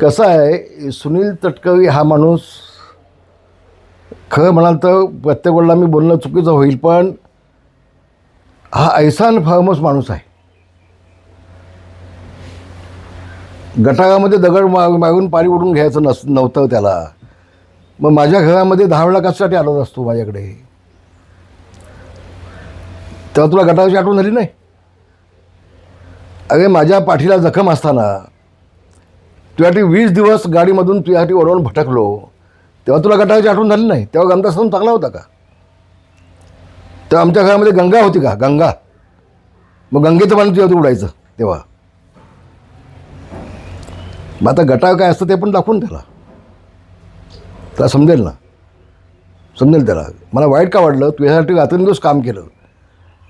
कसं आहे, सुनील तटकरे हा माणूस खरं म्हणाल तर प्रत्येक वेळेला मी बोलणं चुकीचं होईल, पण हा ऐसान फार्मस माणूस आहे. गटारामध्ये दगड मारून पाणी ओढून घ्यायचं नव्हतं त्याला. मग माझ्या घरामध्ये 10 वेळा कशासाठी आलो असतो माझ्याकडे? तेव्हा तुला गटाराची आठवण झाली नाही? अरे माझ्या पाठीला जखम असताना तुझ्यासाठी 20 दिवस गाडीमधून तुझ्यासाठी ओरडून भटकलो, तेव्हा तुला गटाराची आठवण झाली नाही? तेव्हा गंगा सण चांगला होता का? तेव्हा आमच्या घरामध्ये गंगा होती का? गंगा. मग गंगेचं पाणी तुझ्यावरती उडायचं तेव्हा. मग आता गटार काय असतं ते पण दाखवून त्याला समजेल ना, समजेल त्याला. मला वाईट का वाटलं? तुझ्यासाठी रात्रंदिवस काम केलं,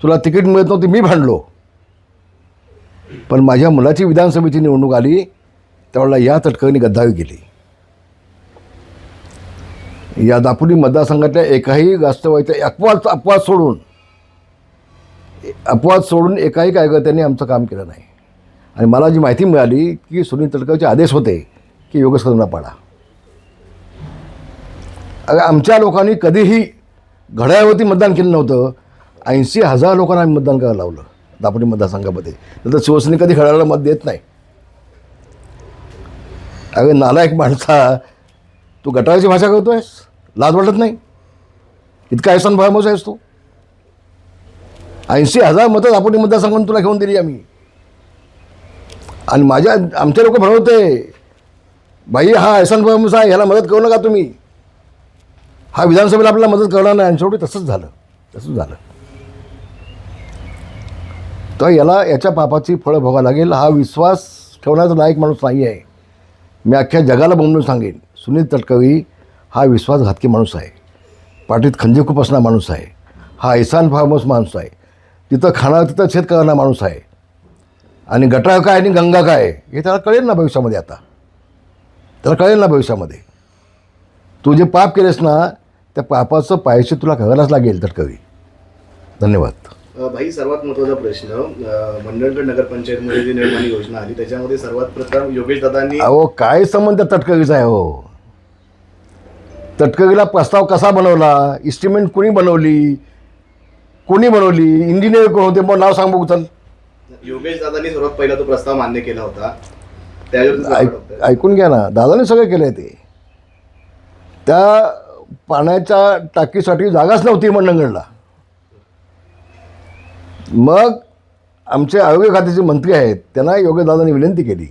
तुला तिकीट मिळत नव्हती, मी भांडलो. पण माझ्या मुलाची विधानसभेची निवडणूक आली त्यावेळेला या तटकरेने गद्दारी केली. या दापोली मतदारसंघातल्या एकाही वास्तवाच्या अपवाद सोडून एकाही कार्यकर्त्यांनी आमचं काम केलं नाही. आणि मला जी माहिती मिळाली की सुनील तटकरेचे आदेश होते की योगेश्वरांना पाडा. अगं आमच्या लोकांनी कधीही घड्याळावरती मतदान केलं नव्हतं. 80,000 लोकांना आम्ही मतदान करायला लावलं दापोली मतदारसंघामध्ये. नंतर शिवसेने कधी घड्याळाला मत देत नाही. अगं नालायक माणसा, तू गटाराची भाषा करतो आहेस? लाज वाटत नाही? इतका ऐसन फार्मस आहेस तू? 80,000 मतं दापोली मतदारसंघातून तुला घेऊन दिली आम्ही. आणि आमचे लोक भरवते, बाई हा ऐसन फार्मस आहे, ह्याला मदत करू नका तुम्ही, हा विधानसभेला आपल्याला मदत करणार नाही. आणि शेवटी तसंच झालं. तर याच्या पापाची फळं भोगावं लागेल. हा विश्वास ठेवण्याचा लायक माणूस नाही आहे. मी अख्ख्या जगाला बोलून सांगेन, सुनील तटकरे हा विश्वासघातकी माणूस आहे, पाठीत खंजीर खुपसणारा माणूस आहे, हा ऐसान फार्मस माणूस आहे, तिथं खाणार तिथं छेद करणारा माणूस आहे. आणि गटार काय आणि गंगा काय हे त्याला कळेल ना भविष्यामध्ये. आता त्याला कळेल ना भविष्यामध्ये. तू जे पाप केलेस ना, त्या पापाचं पायचे तुला करायलाच लागेल तटकरे. धन्यवाद. भाई, सर्वात महत्त्वाचा प्रश्न, मंडणगड नगरपंचायतमध्ये जी निर्माण योजना आली त्याच्यामध्ये सर्वात प्रथम योगेश दादांनी काय संबंध तटकरेचा आहे? हो, तटकरेला प्रस्ताव कसा बनवला, इस्टिमेट कोणी बनवली, इंजिनियर कोण होते? मग नाव सांग बघू. चल, योगेश दादांनी सर्वात पहिला तो प्रस्ताव मान्य केला होता. ऐकून घ्या ना, दादाने सगळं केलं आहे ते. त्या पाण्याच्या टाकीसाठी जागाच नव्हती मंडणगडला. मग आमचे आरोग्य खात्याचे मंत्री आहेत, त्यांना योगेशदादांनी विनंती केली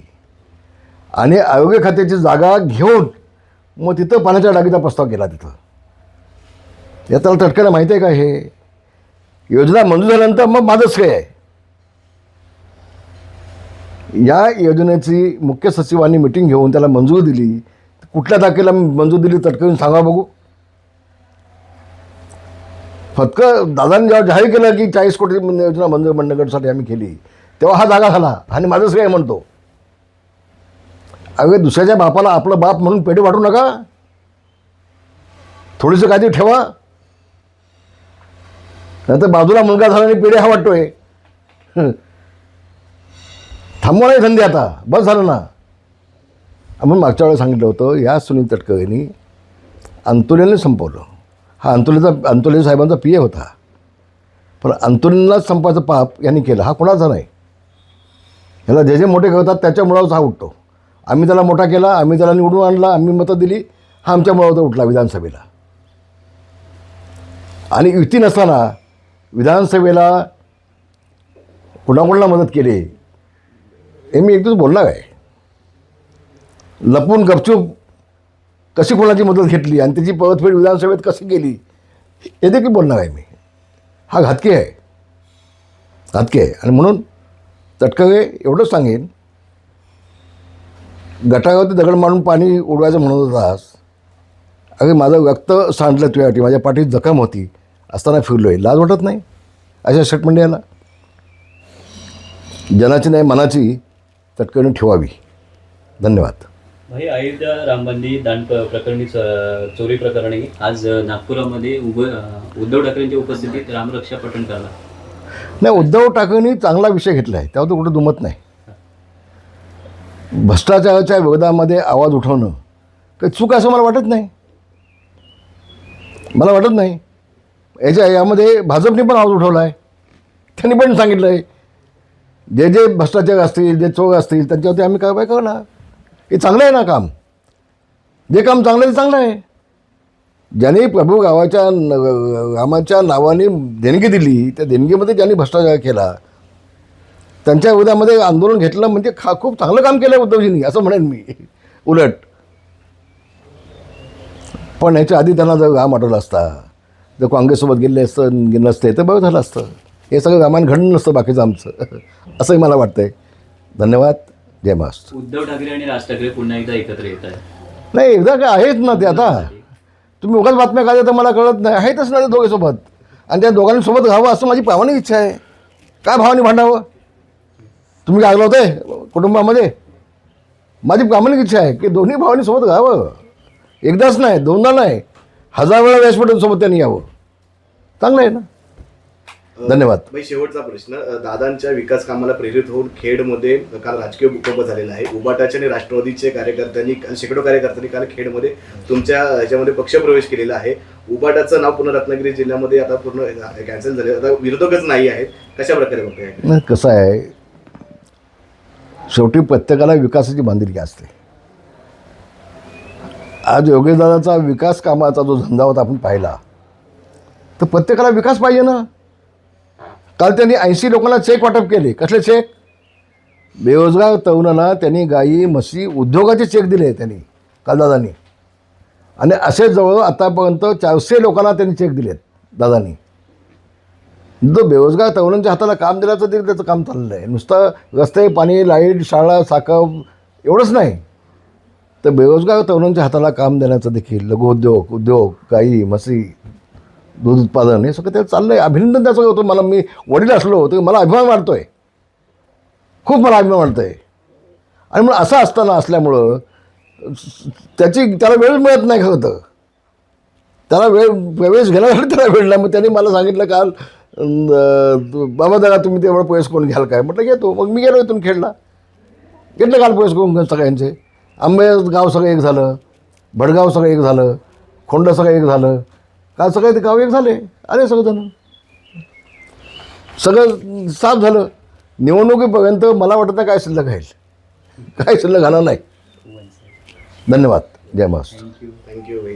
आणि आरोग्य खात्याची जागा घेऊन मग तिथं पाण्याच्या टाकीचा प्रस्ताव केला. तिथं याला तटकरेला माहिती आहे का? हे योजना मंजूर झाल्यानंतर मग माझंच काय आहे. या योजनेची मुख्य सचिवांनी मिटिंग घेऊन त्याला मंजुरी दिली. कुठल्या तारखेला मंजूर दिली तटकरेने सांगा बघू. फक्त दादांनी जेव्हा जाहीर केलं की 40 कोटी योजना मंडणगडसाठी आम्ही केली, तेव्हा हा जागा झाला आणि माझंच काय म्हणतो. अगं दुसऱ्याच्या बापाला आपलं बाप म्हणून पेढे वाटू नका. थोडीसं काहीतरी ठेवा. नंतर बाजूला मुलगा झाला आणि पेढे हा वाटतोय. थांबवा नाही संधी आता, बस झालं ना. आपण मागच्या वेळेला सांगितलं होतं, या सुनील तटकरेंनी अंतुलेने संपवलं. हा अंतुले साहेबांचा PA होता, पण अंतुलेलाच संपायचं पाप यांनी केलं. हा कोणाचा नाही. ह्याला जे मोठे करतात त्याच्या मुळावर हा उठतो. आम्ही त्याला मोठा केला, आम्ही त्याला निवडून आणला, आम्ही मतं दिली, हा आमच्या मुळावर उठला विधानसभेला. आणि युती नसताना विधानसभेला कुणाकुणाला मदत केली हे मी एकदाच बोलणार आहे. लपून गपचूप कशी कोणाची मदत घेतली आणि त्याची परतफेड विधानसभेत कशी केली हे देखील बोलणार आहे मी. हा घातकी आहे. आणि म्हणून तटकरे एवढंच सांगेन, गटारावरती दगड मारून पाणी उडवायचं म्हणत होतास. अरे माझं रक्त सांडलं तुझ्यासाठी, माझ्या पाठीत जखम होती असताना फिरलो आहे. लाज वाटत नाही अशा शटमंडी याला? जनाची नाही मनाची तटकरेने ठेवावी. धन्यवाद. भाई, अयोध्या राम मंदिर दान प्रकरणी चोरी प्रकरणी आज नागपुरामध्ये उद्धव ठाकरेंच्या उपस्थितीत रामरक्षा पठण करला. नाही, उद्धव ठाकरेंनी चांगला विषय घेतला आहे, त्यावर तो कुठं दुमत नाही. भ्रष्टाचाराच्या विरोधामध्ये आवाज उठवणं काही चूक असं मला वाटत नाही. मला वाटत नाही. यामध्ये भाजपने पण आवाज उठवला आहे. त्यांनी पण सांगितलं आहे जे जे भ्रष्टाचार असतील, जे चोर असतील त्यांच्यावरती आम्ही कारवाई करणार. हे चांगलं आहे ना काम. जे काम चांगलं आहे ते चांगलं आहे. ज्यांनी प्रभू रामाच्या नावाने देणगी दिली, त्या देणगीमध्ये ज्यांनी भ्रष्टाचार केला त्यांच्या विरोधामध्ये आंदोलन घेतलं म्हणजे खूप चांगलं काम केलं उद्धवजींनी असं म्हणेन मी उलट. पण ह्याच्या आधी त्यांना जर राम आठवला असता, जर काँग्रेससोबत गेले नसते तर बरं झालं असतं. हे सगळं रामायण घडलं नसतं बाकीचं आमचं असंही मला वाटतंय. धन्यवाद. जय महाराष्ट्र. उद्धव ठाकरे आणि राज ठाकरे पुन्हा एकदा एकत्र येत आहे. नाही एकदा काय आहेच ना ते. आता तुम्ही उगाच बातम्या काय तर मला कळत नाही. आहेतच ना ते दोघेसोबत आणि त्या दोघांसोबत राहावं असं माझी प्रामाणिक इच्छा आहे. काय भावाने भांडावं? तुम्ही काय ऐकलं होतं कुटुंबामध्ये? माझी प्रामाणिक इच्छा आहे की दोन्ही भावांनी सोबत राहावं. एकदाच नाही, दोनदा नाही, 1000 वेळा व्यासपीठांसोबत त्यांनी यावं. चांगलं आहे ना. धन्यवाद. भाई शेवटचा प्रश्न, दादांच्या विकास कामाला प्रेरित होऊन खेडमध्ये काल राजकीय भूकंप झालेला आहे. उबाटाचे आणि राष्ट्रवादीचे कार्यकर्त्यांनी, शेकडो कार्यकर्त्यांनी काल खेडमध्ये तुमच्या ह्याच्यामध्ये पक्षप्रवेश केलेला आहे. उबाटाचं नाव पूर्ण रत्नागिरी जिल्ह्यामध्ये आता पूर्ण कॅन्सल झाले. आता विरोधकच नाही आहेत. कशा प्रकारे बघताय? नाही, कसं आहे, शेवटी प्रत्येकाला विकासाची बांधिलकी असते. आज योगेशदादाचा विकास कामाचा जो धंदा होता आपण पाहिला, तर प्रत्येकाला विकास पाहिजे ना. काल त्यांनी 80 लोकांना चेक वाटप केले. कसले चेक? बेरोजगार तरुणांना त्यांनी गायी म्हशी उद्योगाचे चेक दिले त्यांनी काल दादांनी. आणि असे जवळ आतापर्यंत 400 लोकांना त्यांनी चेक दिलेत दादांनी. जो बेरोजगार तरुणांच्या हाताला काम दिल्याचं तरी त्याचं काम चाललं आहे. नुसतं रस्ते, पाणी, लाईट, शाळा, साखर एवढंच नाही, तर बेरोजगार तरुणांच्या हाताला काम देण्याचं देखील उद्योग, गाई म्हशी, दूध उत्पादन, हे सगळं ते चाललं आहे. अभिनंदन त्याचं होतं. मला, मी वडील असलो तर मला अभिमान वाटतो आहे. खूप मला अभिमान वाटतो आहे. आणि मग असं असल्यामुळं त्याला वेळ मिळत नाही. खरं तर त्याला प्रवेश घेण्यासाठी त्याला वेळ नाही. मग त्यांनी मला सांगितलं काल, बाबा दादा तुम्ही तेवढा प्रवेश करून घ्याल काय? म्हटलं घेतो. मग मी गेलो इथून खेडला, घेतलं काल प्रवेश करून सगळ्यांचे. आंबेगाव सगळं एक झालं, भडगाव सगळं एक झालं, खोंड सगळं एक झालं. काल सगळे ते गाव एक झाले. अरे सगळेजण सगळं साफ झालं. निवडणुकीपर्यंत मला वाटतं काय शिल्लक राहील, काय शिल्लक घालणार नाही. धन्यवाद. जय महाराष्ट्र. थँक्यू.